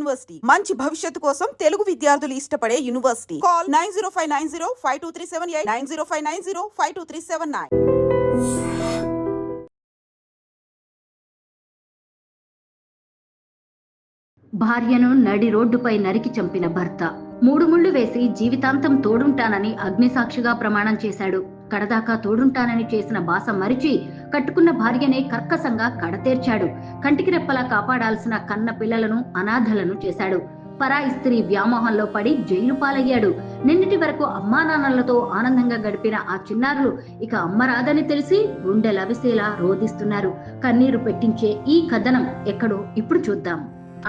University మంచి భవిష్యత్తు కోసం తెలుగు విద్యార్థులు ఇష్టపడే యూనివర్సిటీ. కాల్ 9059052378 9059052379. భార్యను నడి రోడ్డుపై నరికి చంపిన భర్త 3 ముళ్లు వేసి జీవితాంతం తోడుంటానని అగ్నిసాక్షిగా ప్రమాణం చేశాడు. కడదాకా తోడుంటానని చేసిన బాస మరిచి కట్టుకున్న భార్యనే కర్కశంగా కడతేర్చాడు. కంటికి రెప్పలా కాపాడాల్సిన కన్న పిల్లలను అనాథలను చేశాడు. పరాయి స్త్రీ వ్యామోహంలో పడి జైలు పాలయ్యాడు. నిన్నటి వరకు అమ్మా నాన్నలతో ఆనందంగా గడిపిన ఆ చిన్నారులు ఇక అమ్మరాదని తెలిసి గుండెలవిసేలా రోధిస్తున్నారు. కన్నీరు పెట్టించే ఈ కథనం ఎక్కడో ఇప్పుడు చూద్దాం.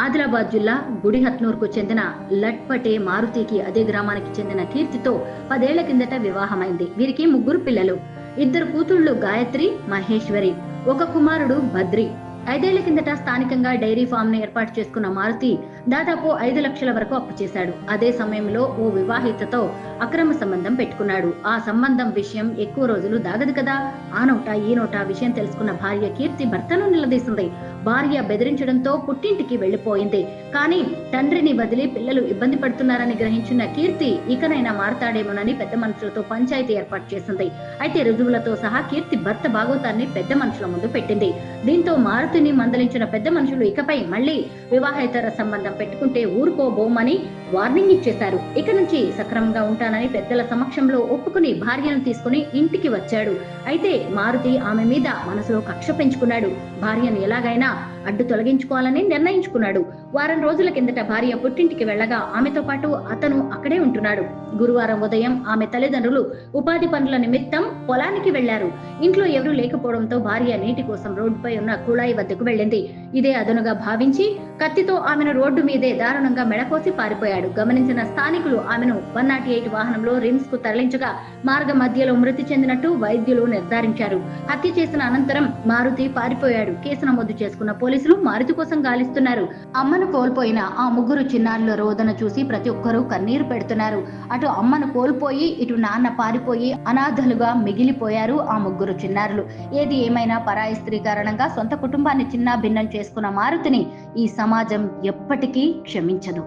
ఆదిలాబాద్ జిల్లా గుడిహత్నూర్కు చెందిన లట్పటే మారుతికి అదే గ్రామానికి చెందిన కీర్తితో 10 ఏళ్ల కిందట వివాహమైంది. వీరికి 3 పిల్లలు. 2 కూతుళ్లు గాయత్రి, మహేశ్వరి, 1 కుమారుడు బద్రి. 5 ఏళ్ల కిందట స్థానికంగా డైరీ ఫామ్ ను ఏర్పాటు చేసుకున్న మారుతి దాదాపు 5 లక్షల వరకు అప్పు చేశాడు. అదే సమయంలో ఓ వివాహితతో అక్రమ సంబంధం పెట్టుకున్నాడు. ఆ సంబంధం విషయం ఎక్కువ రోజులు దాగదు కదా. ఆ నోట ఈ నోట విషయం తెలుసుకున్న భార్య కీర్తి భర్తను నిలదీసింది. భార్య బెదిరించడంతో పుట్టింటికి వెళ్లిపోయింది. కానీ తండ్రిని వదిలి పిల్లలు ఇబ్బంది పడుతున్నారని గ్రహించిన కీర్తి ఇకనైనా మారతాడేమోనని పెద్ద మనుషులతో పంచాయతీ ఏర్పాటు చేసింది. అయితే రుజువులతో సహా కీర్తి భర్త భాగోతాన్ని పెద్ద మనుషుల ముందు పెట్టింది. దీంతో మారుతిని మందలించిన పెద్ద మనుషులు ఇకపై మళ్లీ వివాహేతర సంబంధం పెట్టుకుంటే ఊరుకోబోమని వార్నింగ్ ఇచ్చేశారు. ఇక నుంచి సక్రమంగా ఉంటానని పెద్దల సమక్షంలో ఒప్పుకుని భార్యను తీసుకుని ఇంటికి వచ్చాడు. అయితే మారుతి ఆమె మీద మనసులో కక్ష పెంచుకున్నాడు. భార్యను ఎలాగైనా అడ్డు తొలగించుకోవాలని నిర్ణయించుకున్నాడు. వారం రోజుల కిందట భార్య పుట్టింటికి వెళ్లగా ఆమెతో పాటు అతను అక్కడే ఉంటున్నాడు. గురువారం ఉదయం ఆమె తల్లిదండ్రులు ఉపాధి పనుల నిమిత్తం పొలానికి వెళ్లారు. ఇంట్లో ఎవరూ లేకపోవడంతో భార్య నీటి కోసం రోడ్డుపై ఉన్న కుళాయి వద్దకు వెళ్ళింది. ఇదే అదనుగా భావించి కత్తితో ఆమెను రోడ్డు మీదే దారుణంగా మెడకోసి పారిపోయాడు. గమనించిన స్థానికులు ఆమెను 108 వాహనంలో రిమ్స్ కు తరలించగా మార్గ మధ్యలో మృతి చెందినట్టు వైద్యులు నిర్ధారించారు. హత్య చేసిన అనంతరం మారుతి పారిపోయాడు. కేసు నమోదు చేసుకున్న పోలీసులు మారుతి కోసం గాలిస్తున్నారు. అమ్మను కోల్పోయిన ఆ 3 చిన్నారుల రోదన చూసి ప్రతి ఒక్కరూ కన్నీరు పెడుతున్నారు. అటు అమ్మను కోల్పోయి ఇటు నాన్న పారిపోయి అనాథలుగా మిగిలిపోయారు ఆ 3 చిన్నారులు. ఏది ఏమైనా పరాయి స్త్రీ కారణంగా సొంత కుటుంబాన్ని చిన్నా భిన్నం చేసుకున్న మారుతిని ఈ సమాజం ఎప్పటికీ క్షమించదు.